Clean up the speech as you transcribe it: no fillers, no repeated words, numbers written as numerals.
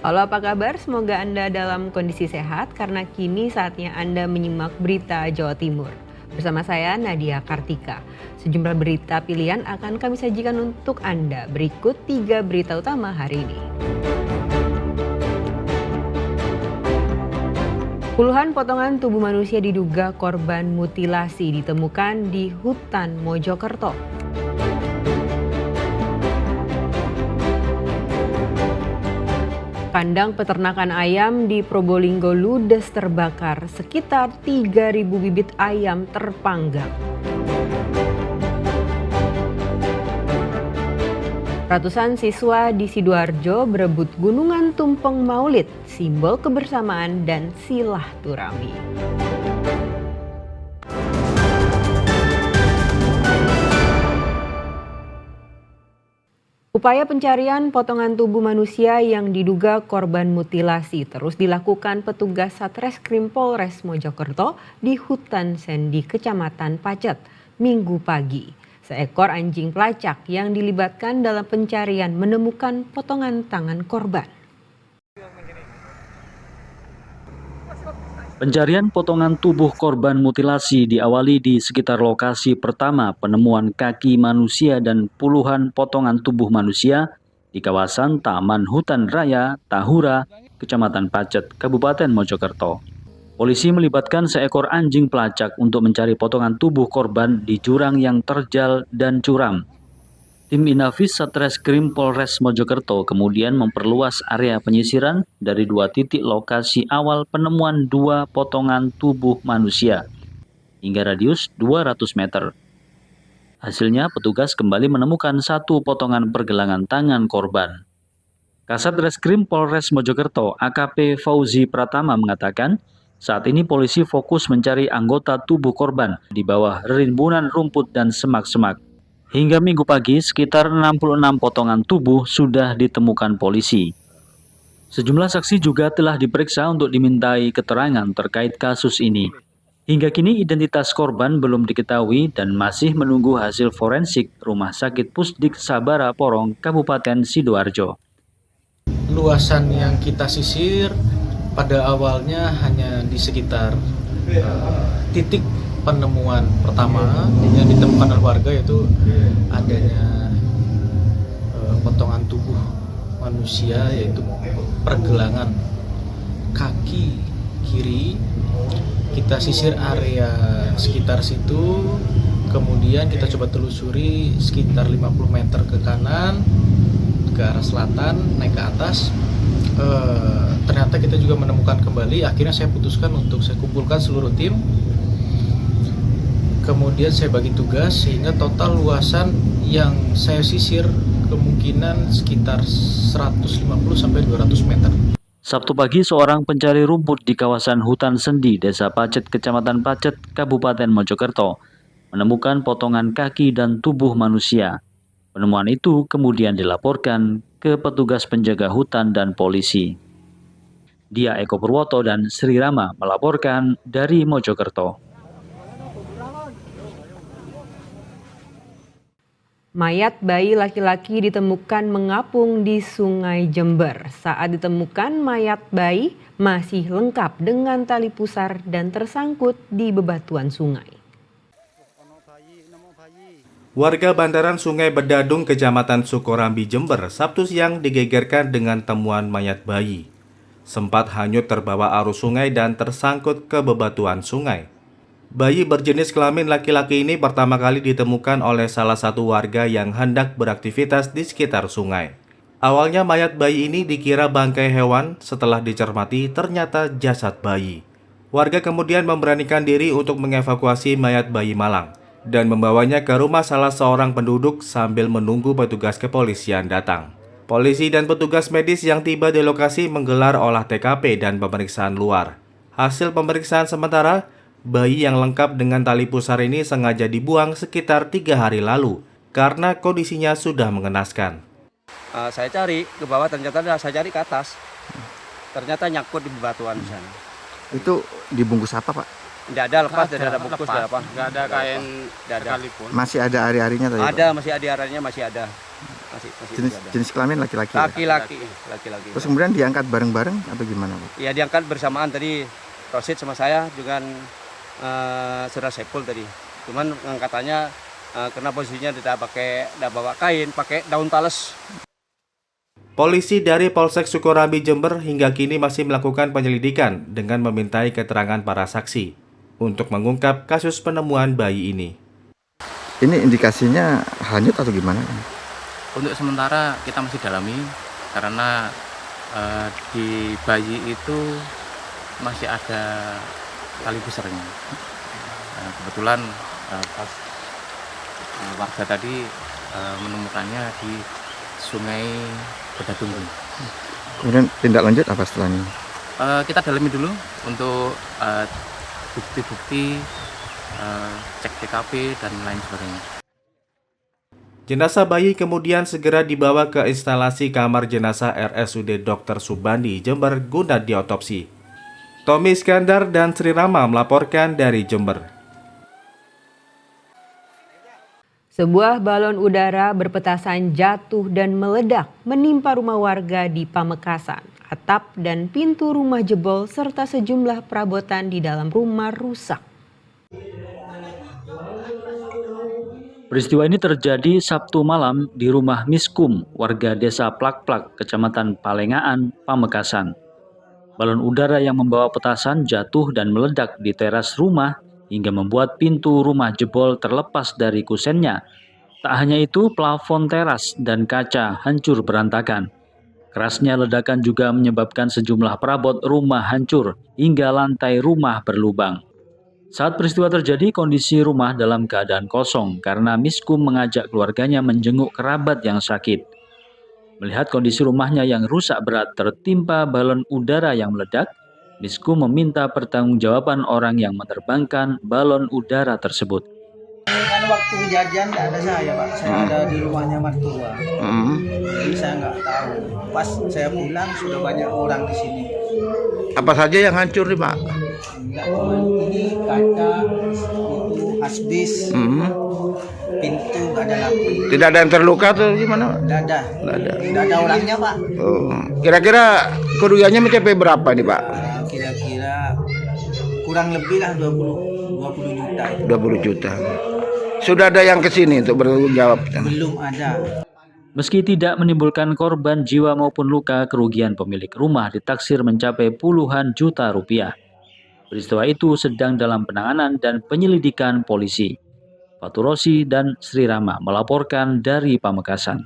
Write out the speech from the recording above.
Halo, apa kabar? Semoga Anda dalam kondisi sehat karena kini saatnya Anda menyimak berita Jawa Timur. Bersama saya Nadia Kartika. Sejumlah berita pilihan akan kami sajikan untuk Anda. Berikut 3 berita utama hari ini. Puluhan potongan tubuh manusia diduga korban mutilasi ditemukan di hutan Mojokerto. Kandang peternakan ayam di Probolinggo ludes terbakar, sekitar 3.000 bibit ayam terpanggang. Ratusan siswa di Sidoarjo berebut gunungan tumpeng Maulid, simbol kebersamaan dan silaturahmi. Upaya pencarian potongan tubuh manusia yang diduga korban mutilasi terus dilakukan petugas Satreskrim Polres Mojokerto di hutan Sendi, Kecamatan Pacet, Minggu pagi. Seekor anjing pelacak yang dilibatkan dalam pencarian menemukan potongan tangan korban. Pencarian potongan tubuh korban mutilasi diawali di sekitar lokasi pertama penemuan kaki manusia dan puluhan potongan tubuh manusia di kawasan Taman Hutan Raya Tahura, Kecamatan Pacet, Kabupaten Mojokerto. Polisi melibatkan seekor anjing pelacak untuk mencari potongan tubuh korban di jurang yang terjal dan curam. Tim Inafis Satreskrim Polres Mojokerto kemudian memperluas area penyisiran dari 2 titik lokasi awal penemuan 2 potongan tubuh manusia hingga radius 200 meter. Hasilnya petugas kembali menemukan 1 potongan pergelangan tangan korban. Kasat Reskrim Polres Mojokerto AKP Fauzi Pratama mengatakan, saat ini polisi fokus mencari anggota tubuh korban di bawah rimbunan rumput dan semak-semak. Hingga Minggu pagi, sekitar 66 potongan tubuh sudah ditemukan polisi. Sejumlah saksi juga telah diperiksa untuk dimintai keterangan terkait kasus ini. Hingga kini identitas korban belum diketahui dan masih menunggu hasil forensik Rumah Sakit Pusdik Sabara Porong, Kabupaten Sidoarjo. Luasan yang kita sisir pada awalnya hanya di sekitar titik penemuan pertama yang ditemukan oleh warga, yaitu adanya potongan tubuh manusia, yaitu pergelangan kaki kiri. Kita sisir area sekitar situ, kemudian kita coba telusuri sekitar 50 meter ke kanan ke arah selatan, naik ke atas. Ternyata kita juga menemukan kembali. Akhirnya saya putuskan untuk saya kumpulkan seluruh tim, kemudian saya bagi tugas sehingga total luasan yang saya sisir kemungkinan sekitar 150-200 meter. Sabtu pagi, seorang pencari rumput di kawasan Hutan Sendi, Desa Pacet, Kecamatan Pacet, Kabupaten Mojokerto, menemukan potongan kaki dan tubuh manusia. Penemuan itu kemudian dilaporkan ke petugas penjaga hutan dan polisi. Dia Eko Purwoto dan Sri Rama melaporkan dari Mojokerto. Mayat bayi laki-laki ditemukan mengapung di Sungai Jember. Saat ditemukan, mayat bayi masih lengkap dengan tali pusar dan tersangkut di bebatuan sungai. Warga bantaran Sungai Bedadung, Kecamatan Sukorambi, Jember, Sabtu siang digegerkan dengan temuan mayat bayi. Sempat hanyut terbawa arus sungai dan tersangkut ke bebatuan sungai. Bayi berjenis kelamin laki-laki ini pertama kali ditemukan oleh salah satu warga yang hendak beraktivitas di sekitar sungai. Awalnya mayat bayi ini dikira bangkai hewan, setelah dicermati ternyata jasad bayi. Warga kemudian memberanikan diri untuk mengevakuasi mayat bayi malang dan membawanya ke rumah salah seorang penduduk sambil menunggu petugas kepolisian datang. Polisi dan petugas medis yang tiba di lokasi menggelar olah TKP dan pemeriksaan luar. Hasil pemeriksaan sementara, bayi yang lengkap dengan tali pusar ini sengaja dibuang sekitar 3 hari lalu karena kondisinya sudah mengenaskan. Saya cari ke bawah, ternyata saya cari ke atas. Ternyata nyangkut di bebatuan di sana. Itu dibungkus apa, Pak? Tidak ada lepas, tidak ada bungkus, tidak apa. Nggak ada kain sekalipun. Masih ada ari-arinya tadi? Ada, masih ada arahnya, masih ada. masih Jenis, ada. jenis kelamin laki-laki. Ya? Laki-laki. Terus kemudian diangkat bareng-bareng atau gimana Pak? Ya diangkat bersamaan tadi Rosid sama saya dengan Saudara Saiful tadi. Cuman angkatannya karena posisinya tidak bawa kain, pakai daun tales. Polisi dari Polsek Sukorambi Jember hingga kini masih melakukan penyelidikan dengan memintai keterangan para saksi untuk mengungkap kasus penemuan bayi ini. Ini indikasinya hanyut atau gimana? Untuk sementara kita masih dalami karena di bayi itu masih ada tali besarnya. Kebetulan pas warga tadi menemukannya di Sungai Bedadung. Kemudian tindak lanjut apa setelahnya? Kita dalami dulu untuk bukti-bukti, cek TKP dan lain sebagainya. Jenazah bayi kemudian segera dibawa ke instalasi kamar jenazah RSUD Dr. Subandi Jember guna diotopsi. Tommy Iskandar dan Sri Rama melaporkan dari Jember. Sebuah balon udara berpetasan jatuh dan meledak menimpa rumah warga di Pamekasan. Atap dan pintu rumah jebol serta sejumlah perabotan di dalam rumah rusak. Peristiwa ini terjadi Sabtu malam di rumah Miskum, warga desa Plak-Plak, Kecamatan Palengaan, Pamekasan. Balon udara yang membawa petasan jatuh dan meledak di teras rumah hingga membuat pintu rumah jebol terlepas dari kusennya. Tak hanya itu, plafon teras dan kaca hancur berantakan. Kerasnya ledakan juga menyebabkan sejumlah perabot rumah hancur hingga lantai rumah berlubang. Saat peristiwa terjadi, kondisi rumah dalam keadaan kosong karena Miskum mengajak keluarganya menjenguk kerabat yang sakit. Melihat kondisi rumahnya yang rusak berat tertimpa balon udara yang meledak, Miskum meminta pertanggungjawaban orang yang menerbangkan balon udara tersebut. Kan waktu kejadian nggak ada saya Pak, saya ada di rumahnya mertua. Jadi saya nggak tahu. Pas saya pulang sudah banyak orang di sini. Apa saja yang hancur nih Pak? Nggak cuma ini kaca, itu hasbis, pintu nggak ada lampu. Tidak ada yang terluka atau gimana? Nggak ada orangnya Pak. Oh. Kira-kira kerugiannya mencapai berapa nih Pak? Kira-kira kurang lebih lah 20 juta itu. 20 juta. Sudah ada yang kesini untuk bertanggung jawab? Belum ada. Meski tidak menimbulkan korban jiwa maupun luka, kerugian pemilik rumah ditaksir mencapai puluhan juta rupiah. Peristiwa itu sedang dalam penanganan dan penyelidikan polisi. Fatur Rosi dan Sri Rama melaporkan dari Pamekasan.